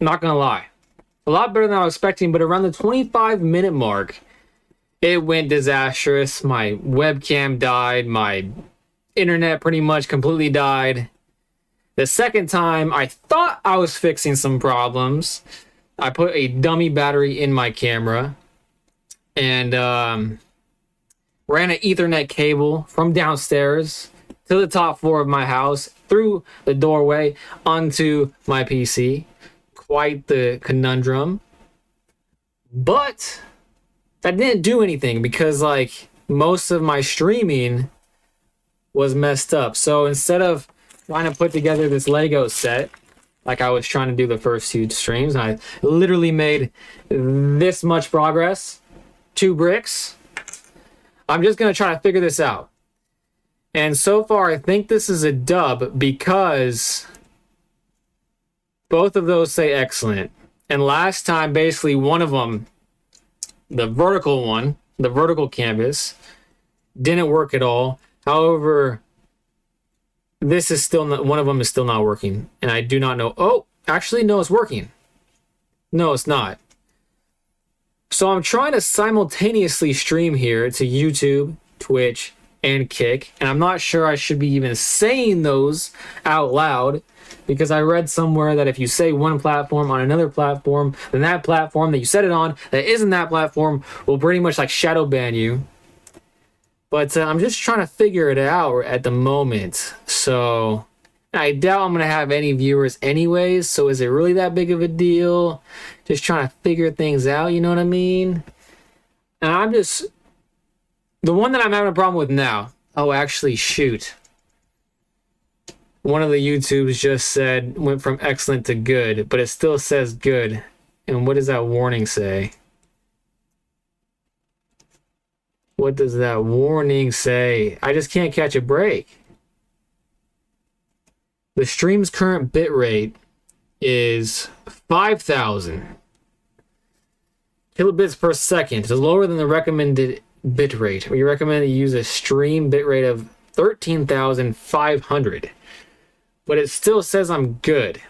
not gonna lie, a lot better than I was expecting, but around the 25-minute mark, it went disastrous. My webcam died, my internet pretty much completely died. The second time, I thought I was fixing some problems. I put a dummy battery in my camera and ran an Ethernet cable from downstairs to the top floor of my house, through the doorway onto my PC. Quite the conundrum. But that didn't do anything because, like, most of my streaming was messed up. So instead of trying to put together this Lego set, like I was trying to do the first few streams, I literally made this much progress. 2 bricks. I'm just going to try to figure this out. And so far, I think this is a dub because both of those say excellent. And last time, basically, one of them, the vertical one, the vertical canvas, didn't work at all. However, this is still not, one of them is still not working. And I do not know. Oh, actually, no, it's working. No, it's not. So I'm trying to simultaneously stream here to YouTube, Twitch, and Kick. And I'm not sure I should be even saying those out loud, because I read somewhere that if you say one platform on another platform, then that platform that you said it on that isn't that platform will pretty much like shadow ban you. But I'm just trying to figure it out at the moment. So I doubt I'm going to have any viewers anyways. So is it really that big of a deal? Just trying to figure things out, you know what I mean? And I'm just... The one that I'm having a problem with now... Oh, actually, shoot. One of the YouTubes just said, went from excellent to good, but it still says good. And what does that warning say? What does that warning say? I just can't catch a break. The stream's current bitrate is 5,000 kilobits per second. It's lower than the recommended bitrate. We recommend you use a stream bitrate of 13,500. But it still says I'm good.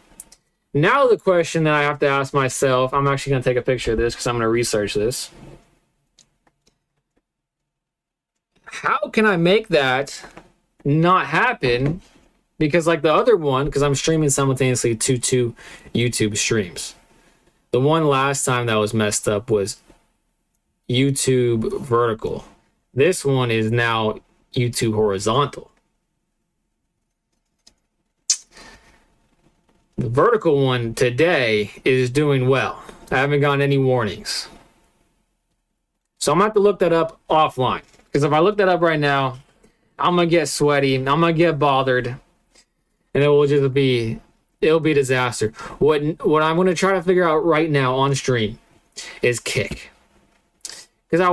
Now the question that I have to ask myself, I'm actually going to take a picture of this because I'm going to research this. How can I make that not happen? Because like the other one, because I'm streaming simultaneously to 2 YouTube streams. The one last time that was messed up was YouTube vertical. This one is now YouTube horizontal. The vertical one today is doing well. I haven't gotten any warnings. So I'm going to have to look that up offline. Because if I look that up right now, I'm going to get sweaty. I'm going to get bothered. And it will just be, it'll be a disaster. What I'm going to try to figure out right now on stream is Kick. Because I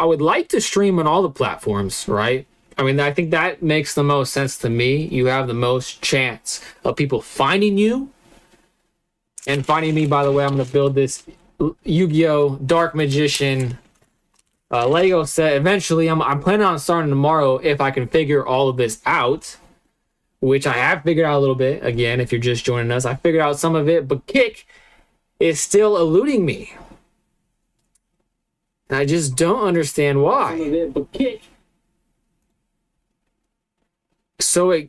would like to stream on all the platforms, right? I mean, I think that makes the most sense to me. You have the most chance of people finding you. And finding me, by the way, I'm going to build this Yu-Gi-Oh! Dark Magician Lego set. Eventually, I'm planning on starting tomorrow if I can figure all of this out. Which I have figured out a little bit. Again, if you're just joining us, I figured out some of it. But Kick is still eluding me. And I just don't understand why. Some of it, but Kick... So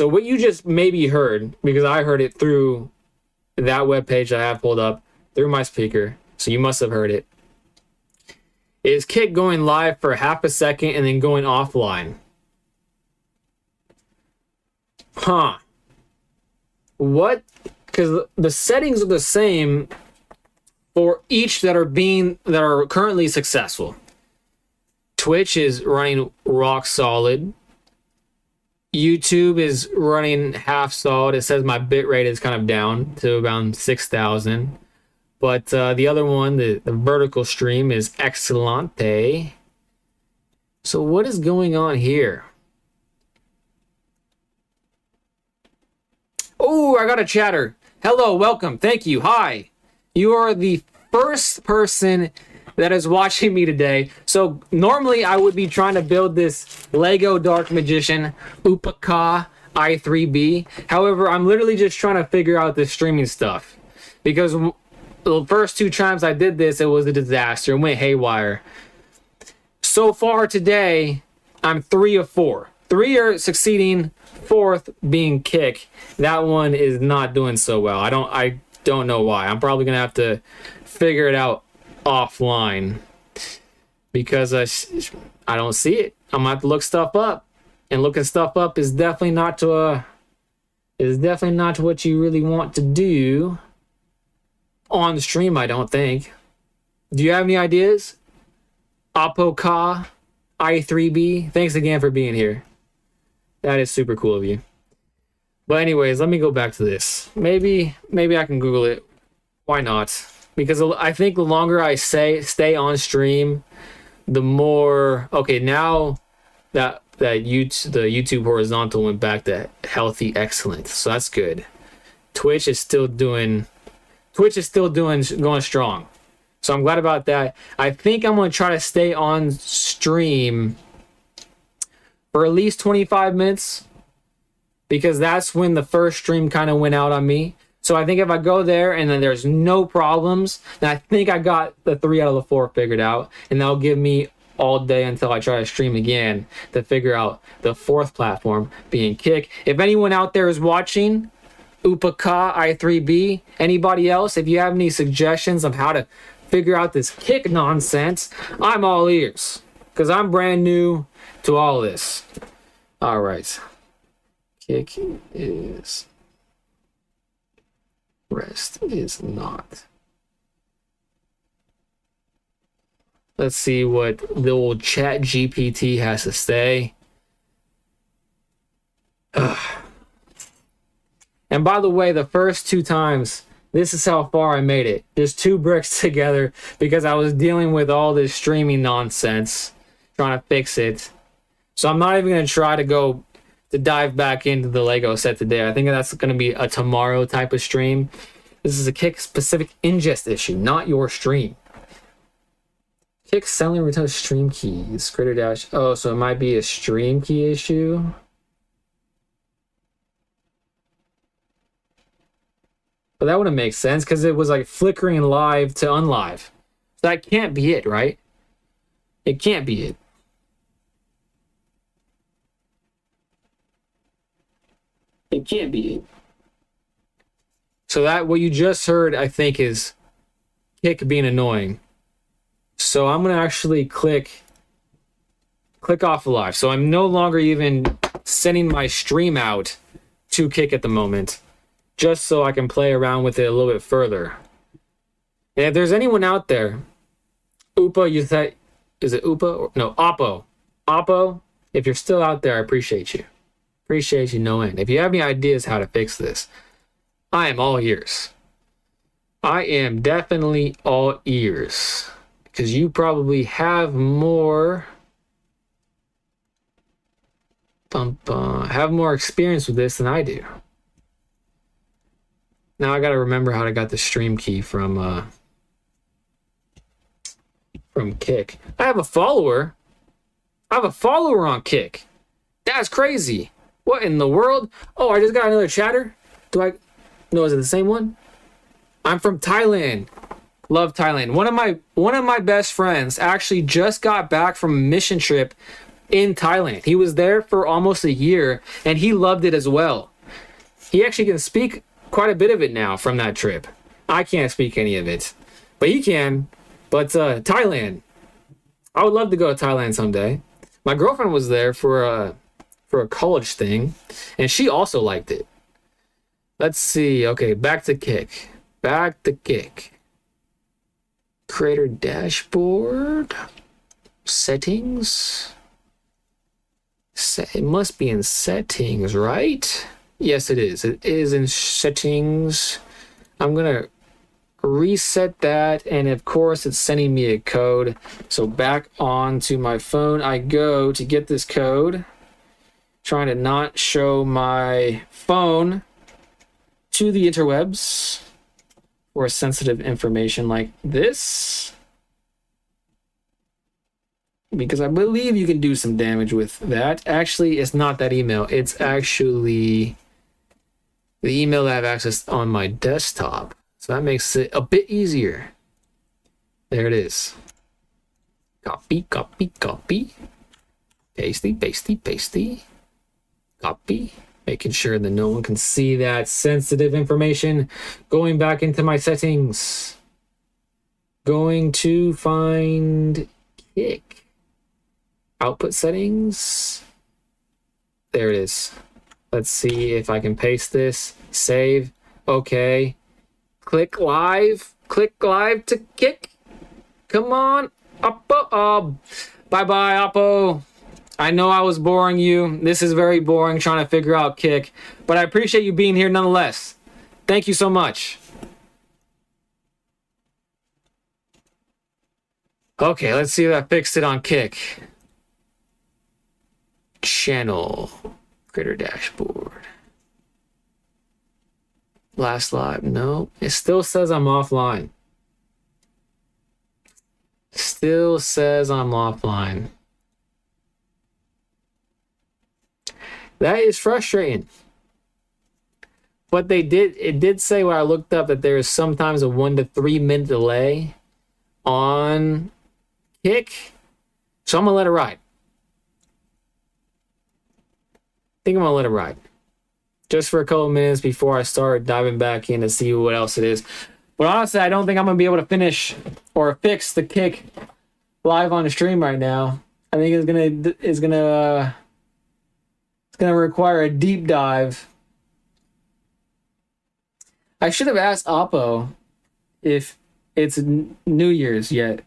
what you just maybe heard, because I heard it through that webpage I have pulled up through my speaker, so you must have heard it, is Kick going live for half a second and then going offline. Huh. What? Because the settings are the same for each that are currently successful. Twitch is running rock solid. YouTube is running half solid. It says my bitrate is kind of down to around 6,000. But the other one, the vertical stream, is excellente. So what is going on here? Oh, I got a chatter. Hello, welcome. Thank you. Hi. You are the first person that is watching me today. So normally I would be trying to build this Lego Dark Magician Upaka i3B. However, I'm literally just trying to figure out this streaming stuff. because the first 2 times I did this, it was a disaster. It went haywire. So far today, I'm 3 of 4. 3 are succeeding, 4th being Kick. That one is not doing so well. I don't know why. I'm probably gonna have to figure it out offline because I don't see it. I'm gonna have to look stuff up, and looking stuff up is definitely not what you really want to do on the stream. I don't think. Do you have any ideas? Oppo Ka i3B. Thanks again for being here. That is super cool of you. But anyways, let me go back to this. Maybe I can Google it. Why not? Because I think the longer I stay on stream, the more... Okay, now that the YouTube horizontal went back to healthy excellence. So that's good. Twitch is still going strong. So I'm glad about that. I think I'm going to try to stay on stream for at least 25 minutes because that's when the first stream kind of went out on me. So I think if I go there and then there's no problems, then I think I got the 3 out of the 4 figured out, and that'll give me all day until I try to stream again to figure out the 4th platform being Kick. If anyone out there is watching, Upaka i3B, anybody else, if you have any suggestions of how to figure out this Kick nonsense, I'm all ears because I'm brand new to all this. All right. Kick is... Rest is not. Let's see what the old Chat GPT has to say. Ugh. And by the way, the first 2 times, this is how far I made it. Just 2 bricks together because I was dealing with all this streaming nonsense, trying to fix it. So I'm not even going to try to dive back into the Lego set today. I think that's going to be a tomorrow type of stream. This is a Kick specific ingest issue, not your stream. Kick selling return stream keys. Creator dash. Oh, so it might be a stream key issue. But that wouldn't make sense because it was like flickering live to unlive. So that can't be it, right? It can't be it. It can't be it. So that what you just heard, I think, is Kick being annoying. So I'm gonna actually click off live. So I'm no longer even sending my stream out to Kick at the moment, just so I can play around with it a little bit further. And if there's anyone out there, Upa, you said, is it Upa? Or, no, Oppo. Oppo, if you're still out there, I appreciate you. Appreciate you no end. If you have any ideas how to fix this, I am all ears. I am definitely all ears. Because you probably have more... have more experience with this than I do. Now I gotta remember how I got the stream key from Kick. I have a follower. On Kick. That's crazy. What in the world? Oh, I just got another chatter. No, is it the same one? I'm from Thailand. Love Thailand. One of my best friends actually just got back from a mission trip in Thailand. He was there for almost a year and he loved it as well. He actually can speak quite a bit of it now from that trip. I can't speak any of it, but he can. But Thailand, I would love to go to Thailand someday. My girlfriend was there for a college thing, and she also liked it. Let's see. Okay, back to Kick. Creator dashboard. Settings. It must be in settings, right? Yes, it is. It is in settings. I'm going to reset that, and of course it's sending me a code. So back onto my phone I go to get this code. Trying to not show my phone to the interwebs for sensitive information like this, because I believe you can do some damage with that. Actually, it's not that email. It's actually the email that I have access on my desktop. So So that makes it a bit easier. There it is. Copy, copy, copy. Pasty, pasty, pasty. Copy. Making sure that no one can see that sensitive information. Going back into my settings. Going to find kick. Output settings. There it is. Let's see if I can paste this. Save. Okay. Click live. Click live to kick. Come on. Oppo. Bye-bye, Oppo. I know I was boring you. This is very boring trying to figure out kick. But I appreciate you being here nonetheless. Thank you so much. Okay, let's see if I fixed it on kick. Channel. Creator dashboard. Last live. No. It still says I'm offline. Still says I'm offline. That is frustrating. But it did say when I looked up that there is sometimes a 1 to 3 minute delay on kick. So I'm going to let it ride. I think I'm going to let it ride. Just for a couple of minutes before I start diving back in to see what else it is. But honestly, I don't think I'm going to be able to finish or fix the kick live on the stream right now. I think it's gonna require a deep dive. I should have asked Oppo if it's New Year's yet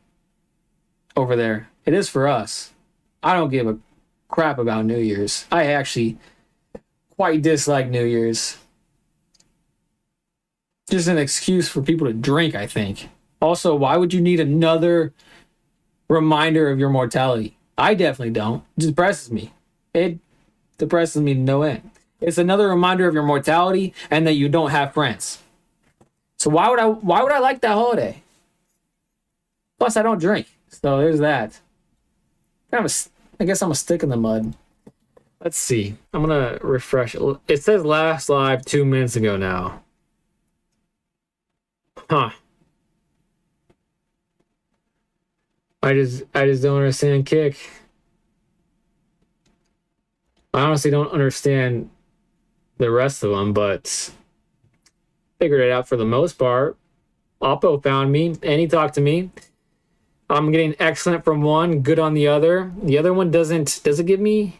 over there. It is for us. I don't give a crap about New Year's. I actually quite dislike New Year's. Just an excuse for people to drink, I think. Also, why would you need another reminder of your mortality? I definitely don't. It depresses me. It depresses me to no end. It's another reminder of your mortality and that you don't have friends. So why would I like that holiday? Plus, I don't drink. So there's that. I guess I'm a stick in the mud. Let's see. I'm gonna refresh. It says last live 2 minutes ago now. Huh. I just don't understand kick. I honestly don't understand the rest of them, but figured it out for the most part. Oppo found me and he talked to me. I'm getting excellent from one, good on the other. The other one does it give me?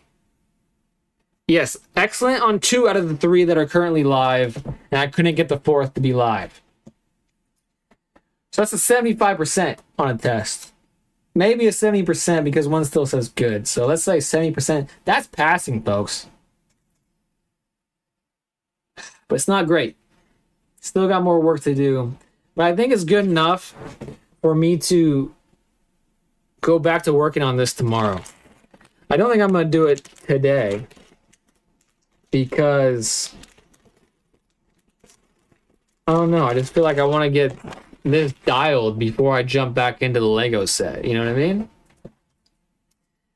Yes, excellent on 2 out of the 3 that are currently live, and I couldn't get the 4th to be live. So that's a 75% on a test. Maybe a 70% because one still says good. So let's say 70%. That's passing, folks. But it's not great. Still got more work to do. But I think it's good enough for me to go back to working on this tomorrow. I don't think I'm going to do it today because I don't know. I just feel like I want to get this dialed before I jump back into the Lego set. You know what I mean?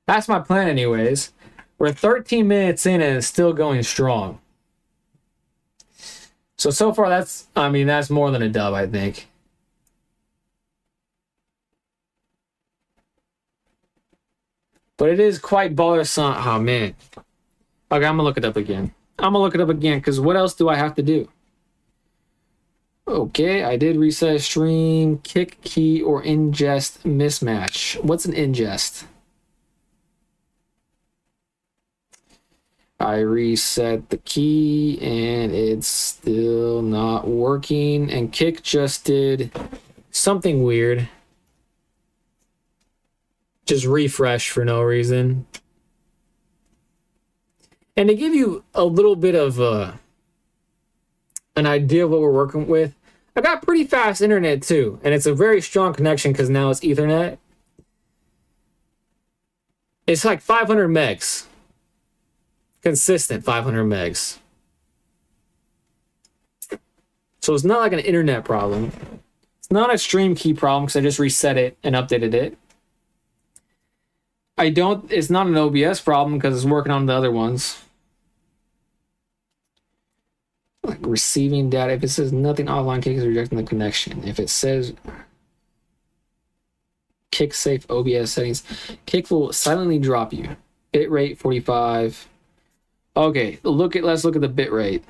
That's my plan anyways. We're 13 minutes in and it's still going strong. So far that's more than a dub, I think. But it is quite bothersome. Oh man. Okay, I'm gonna look it up again. Because what else do I have to do? Okay, I did reset stream, kick key, or ingest mismatch. What's an ingest? I reset the key and it's still not working. And kick just did something weird. Just refresh for no reason. And to give you a little bit of an idea of what we're working with, I got pretty fast internet too, and it's a very strong connection because now it's Ethernet. It's like 500 megs. Consistent 500 megs. So it's not like an internet problem. It's not a stream key problem because I just reset it and updated it. It's not an OBS problem because it's working on the other ones. Like receiving data. If it says nothing offline, Kick is rejecting the connection. If it says Kick safe OBS settings, Kick will silently drop you. Bitrate 45. Okay, let's look at the bitrate.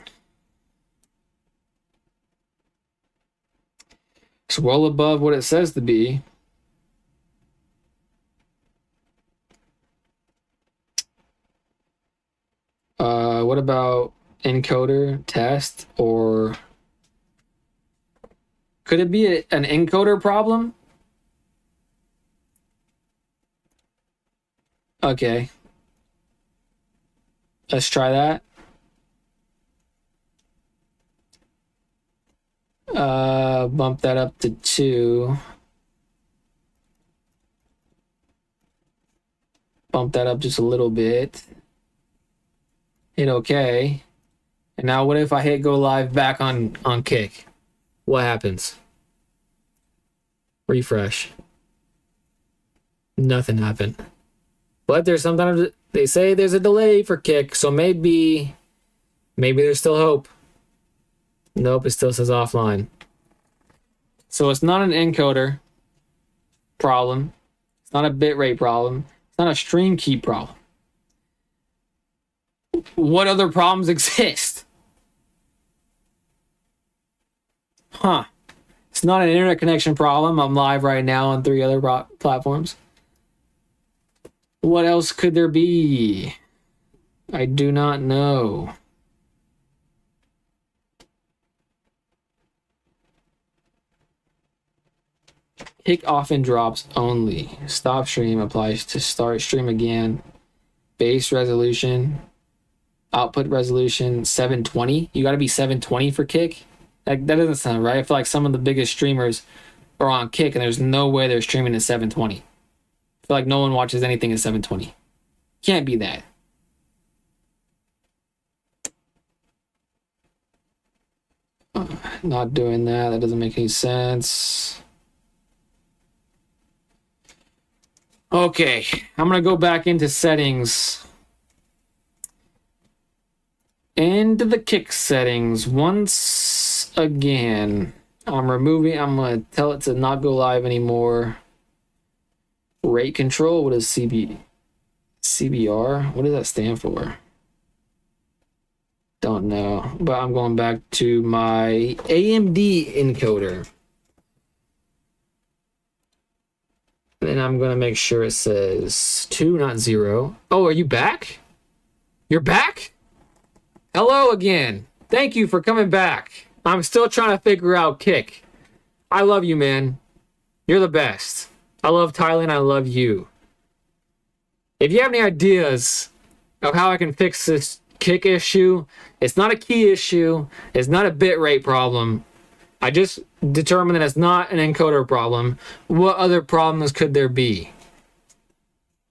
It's well above what it says to be. What about encoder test, or could it be an encoder problem? Okay. Let's try that. Bump that up to 2. Bump that up just a little bit. Hit OK. And now what if I hit go live back on Kick? What happens? Refresh. Nothing happened. But there's sometimes they say there's a delay for Kick, so maybe there's still hope. Nope, it still says offline. So it's not an encoder problem. It's not a bitrate problem. It's not a stream key problem. What other problems exist? Huh. It's not an internet connection problem. I'm live right now on 3 other platforms. What else could there be? I do not know. Kick often drops only. Stop stream applies to start stream again. Base resolution. Output resolution 720. You got to be 720 for Kick? That doesn't sound right. I feel like some of the biggest streamers are on Kick and there's no way they're streaming at 720. I feel like no one watches anything at 720. Can't be that. Not doing that. That doesn't make any sense. Okay, I'm going to go back into settings. Into the Kick settings once again. I'm going to tell it to not go live anymore. Rate control, what is CBR? What does that stand for? Don't know, but I'm going back to my AMD encoder. Then I'm going to make sure it says 2, not 0. Oh, are you back? You're back? Hello again. Thank you for coming back. I'm still trying to figure out Kick. I love you, man. You're the best. I love Thailand. I love you. If you have any ideas of how I can fix this Kick issue, it's not a key issue. It's not a bitrate problem. I just determined that it's not an encoder problem. What other problems could there be?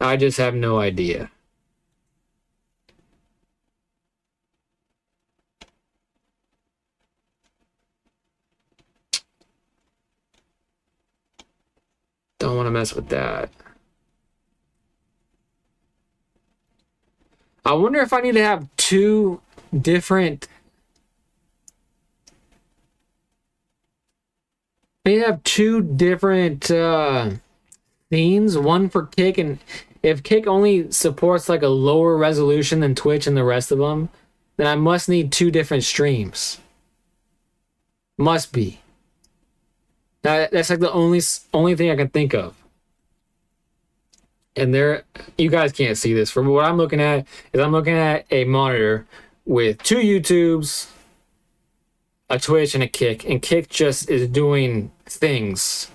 I just have no idea. Don't want to mess with that. I wonder if I need to have 2 different... Maybe have 2 different scenes, one for Kick, and if Kick only supports like a lower resolution than Twitch and the rest of them, then I must need 2 different streams. Must be. That's like the only thing I can think of. And there, you guys can't see this. From what I'm looking at, is I'm looking at a monitor with 2 YouTubes, a Twitch, and a Kick. And Kick just is doing things.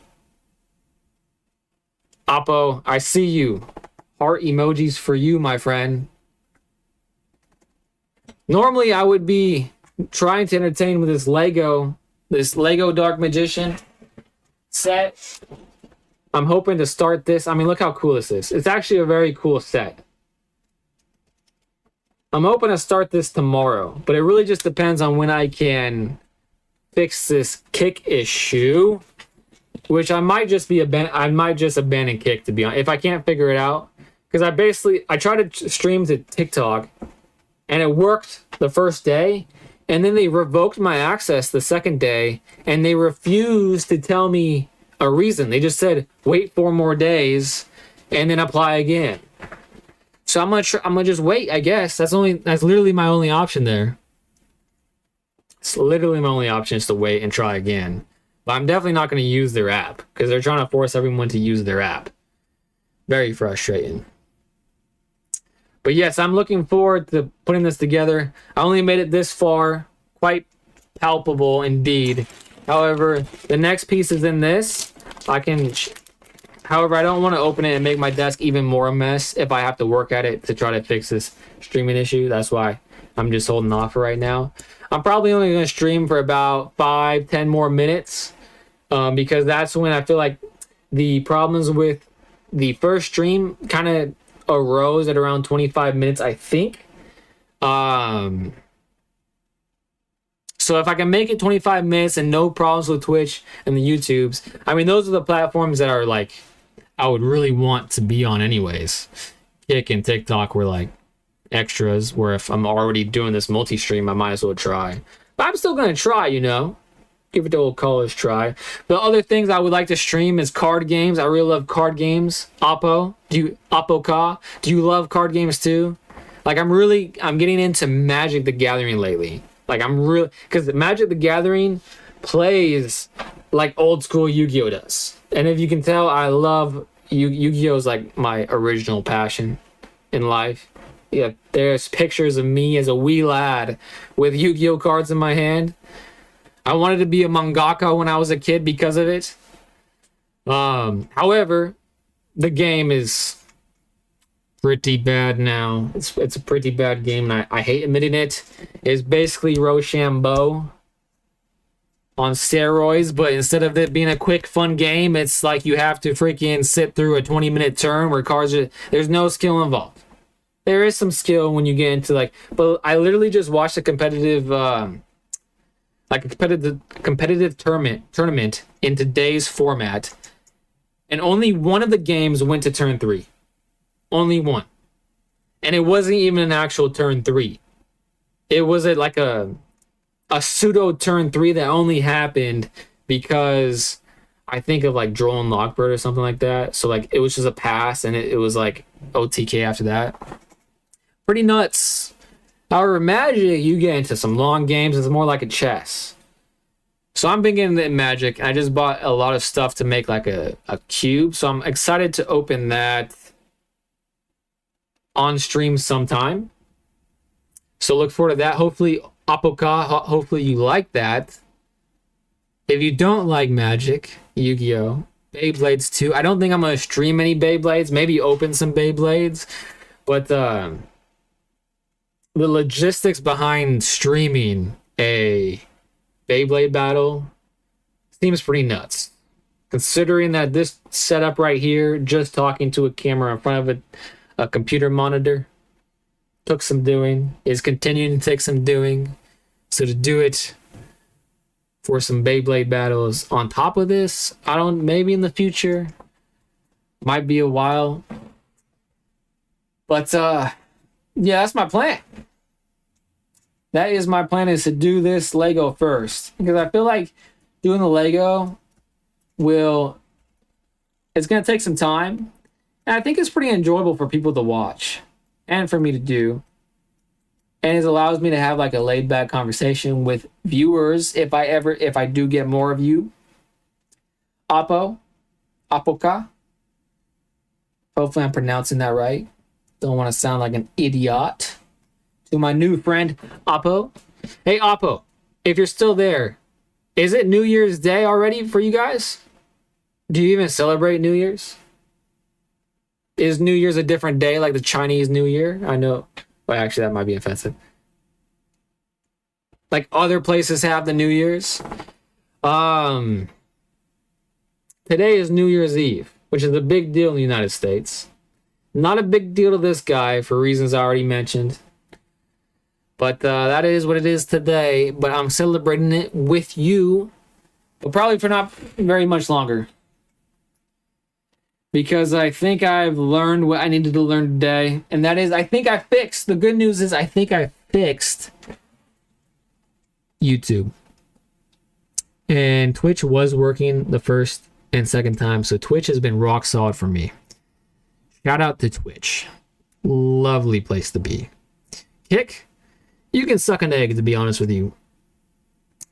Oppo, I see you. Heart emojis for you, my friend. Normally, I would be trying to entertain with this Lego Dark Magician set. I'm hoping to start this. I mean, look how cool this is. It's actually a very cool set. I'm hoping to start this tomorrow, but it really just depends on when I can fix this Kick issue, which I might just abandon Kick, to be honest, if I can't figure it out. Because I tried to stream to TikTok, and it worked the first day, And then they revoked my access the second day, and they refused to tell me a reason. They just said, wait 4 more days and then apply again. So I'm gonna just wait, I guess. That's literally my only option there. It's literally my only option is to wait and try again. But I'm definitely not going to use their app because they're trying to force everyone to use their app. Very frustrating. But yes, I'm looking forward to putting this together. I only made it this far. Quite palpable indeed. However, the next piece is in this. However, I don't want to open it and make my desk even more a mess if I have to work at it to try to fix this streaming issue. That's why I'm just holding off for right now. I'm probably only going to stream for about 5-10 more minutes because that's when I feel like the problems with the first stream kind of arose at around 25 minutes, I think. So if I can make it 25 minutes and no problems with Twitch and the YouTubes, I mean, those are the platforms that are like, I would really want to be on anyways. Kick and TikTok were like extras, where if I'm already doing this multi-stream, I might as well try. But I'm still going to try, give it the old college try. The other things I would like to stream is card games. I really love card games. Oppo, do you love card games too? Like I'm getting into Magic the Gathering lately. Like because Magic the Gathering plays like old school Yu-Gi-Oh does. And if you can tell, I love Yu-Gi-Oh is like my original passion in life. Yeah, there's pictures of me as a wee lad with Yu-Gi-Oh cards in my hand. I wanted to be a mangaka when I was a kid because of it. However, the game is pretty bad now. It's a pretty bad game, and I hate admitting it. It's basically Rochambeau on steroids, but instead of it being a quick, fun game, it's like you have to freaking sit through a 20-minute turn where there's no skill involved. There is some skill when you get into but I literally just watched a competitive tournament in today's format, and only one of the games went to turn 3. Only one. And it wasn't even an actual turn 3. It was a pseudo turn 3 that only happened because I think of like Droll and Lockbird or something like that. So it was just a pass, and it was like OTK after that. Pretty nuts. However, Magic, you get into some long games. It's more like a chess. So I'm thinking that Magic, I just bought a lot of stuff to make like a cube. So I'm excited to open that on stream sometime. So look forward to that. Hopefully, Apoka, hopefully you like that. If you don't like Magic, Yu-Gi-Oh, Beyblades too. I don't think I'm going to stream any Beyblades. Maybe open some Beyblades. But the logistics behind streaming a Beyblade battle seems pretty nuts. Considering that this setup right here, just talking to a camera in front of a computer monitor, took some doing, is continuing to take some doing. So to do it for some Beyblade battles on top of this, maybe in the future, might be a while. But yeah, that's my plan. That is my plan, is to do this Lego first. Because I feel like doing the Lego it's going to take some time. And I think it's pretty enjoyable for people to watch and for me to do. And it allows me to have like a laid back conversation with viewers if I do get more of you. Apoka. Hopefully I'm pronouncing that right. Don't want to sound like an idiot. To my new friend, Oppo. Hey, Oppo, if you're still there, is it New Year's Day already for you guys? Do you even celebrate New Year's? Is New Year's a different day, like the Chinese New Year? I know. Well, actually, that might be offensive. Like other places have the New Year's. Today is New Year's Eve, which is a big deal in the United States. Not a big deal to this guy for reasons I already mentioned. But that is what it is today. But I'm celebrating it with you. But probably for not very much longer. Because I think I've learned what I needed to learn today. And that is, the good news is I think I fixed YouTube. And Twitch was working the first and second time, so Twitch has been rock solid for me. Shout out to Twitch. Lovely place to be. Kick, you can suck an egg, to be honest with you.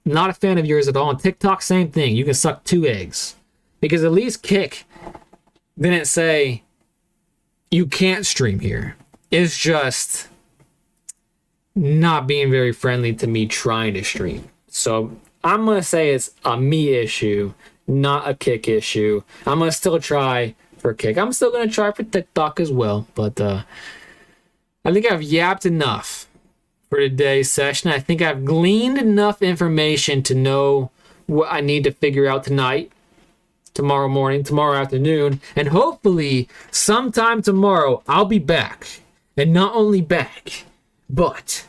Not a fan of yours at all. On TikTok, same thing. You can suck 2 eggs. Because at least Kick didn't say, you can't stream here. It's just not being very friendly to me trying to stream. So I'm going to say it's a me issue, not a Kick issue. I'm going to still try for Kick. I'm still going to try for TikTok as well. But I think I've yapped enough for today's session. I think I've gleaned enough information to know what I need to figure out tonight, tomorrow morning, tomorrow afternoon, and hopefully sometime tomorrow I'll be back. And not only back, but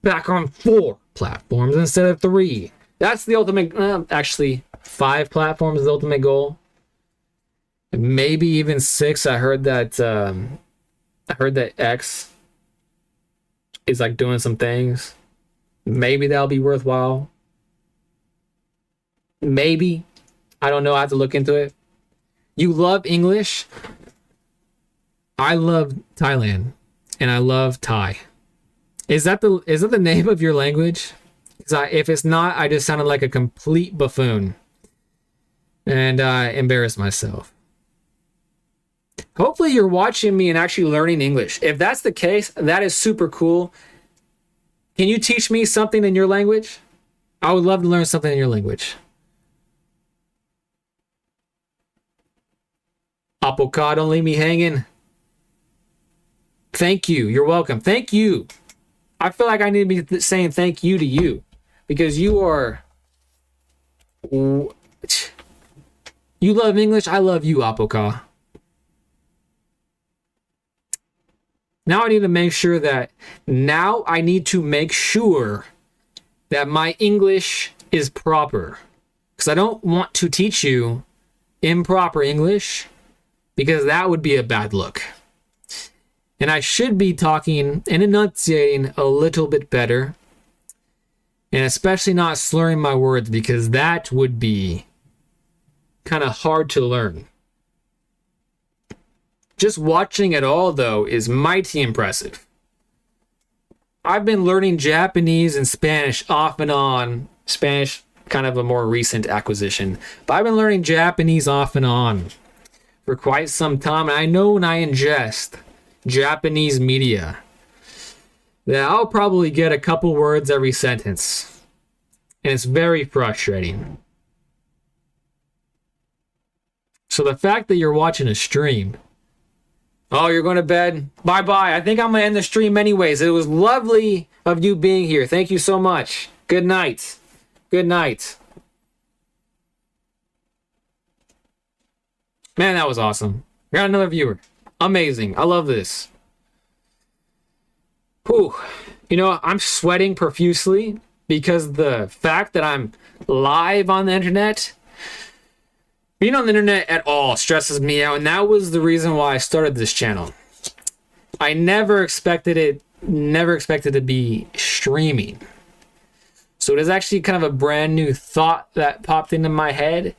back on 4 platforms instead of 3. That's the ultimate, actually 5 platforms is the ultimate goal. Maybe even 6. I heard that X is like doing some things. Maybe that'll be worthwhile. Maybe. I don't know. I have to look into it. You love English. I love Thailand. And I love Thai. Is that the name of your language? If it's not, I just sounded like a complete buffoon. And I embarrassed myself. Hopefully you're watching me and actually learning English. If that's the case, that is super cool. Can you teach me something in your language? I would love to learn something in your language. Apokah, don't leave me hanging. Thank you. You're welcome. Thank you. I feel like I need to be saying thank you to you. Because you are... You love English. I love you, Apokah. Now I need to make sure that my English is proper. Because I don't want to teach you improper English, because that would be a bad look. And I should be talking and enunciating a little bit better. And especially not slurring my words, because that would be kind of hard to learn. Just watching it all, though, is mighty impressive. I've been learning Japanese and Spanish off and on. Spanish, kind of a more recent acquisition. But I've been learning Japanese off and on for quite some time. And I know when I ingest Japanese media that I'll probably get a couple words every sentence. And it's very frustrating. So the fact that you're watching a stream... Oh, you're going to bed? Bye-bye. I think I'm going to end the stream anyways. It was lovely of you being here. Thank you so much. Good night. Good night. Man, that was awesome. We got another viewer. Amazing. I love this. Whew. You know, I'm sweating profusely because the fact that I'm live on the internet... Being on the internet at all stresses me out, and that was the reason why I started this channel. I never expected to be streaming. So it is actually kind of a brand new thought that popped into my head,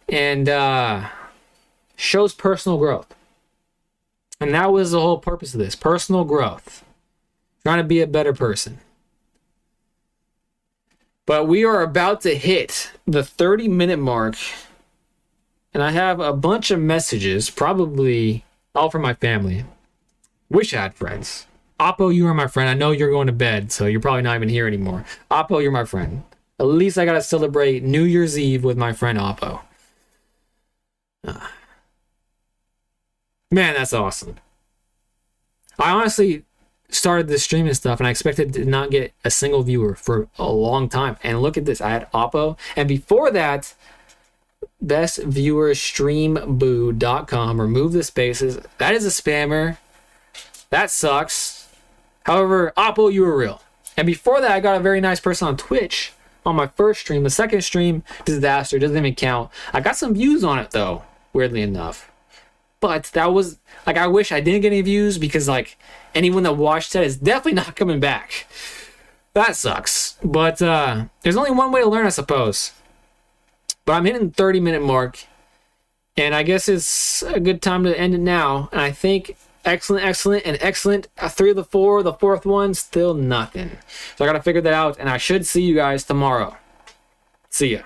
and shows personal growth. And that was the whole purpose of this, personal growth. Trying to be a better person. But we are about to hit the 30-minute mark. And I have a bunch of messages, probably all from my family. Wish I had friends. Oppo, you are my friend. I know you're going to bed, so you're probably not even here anymore. Oppo, you're my friend. At least I got to celebrate New Year's Eve with my friend Oppo. Man, that's awesome. I honestly started this streaming stuff, and I expected to not get a single viewer for a long time. And look at this. I had Oppo. And before that... bestviewerstreamboo.com. Remove the spaces. That is a spammer. That sucks. However, Oppo, you were real. And before that, I got a very nice person on Twitch on my first stream. The second stream, disaster, doesn't even count. I got some views on it though, weirdly enough. But that was like, I wish I didn't get any views, because like anyone that watched that is definitely not coming back. That sucks. But there's only one way to learn, I suppose. But I'm hitting the 30-minute mark. And I guess it's a good time to end it now. And I think excellent, excellent, and excellent. 3 of the 4. The 4th one, still nothing. So I got to figure that out. And I should see you guys tomorrow. See ya.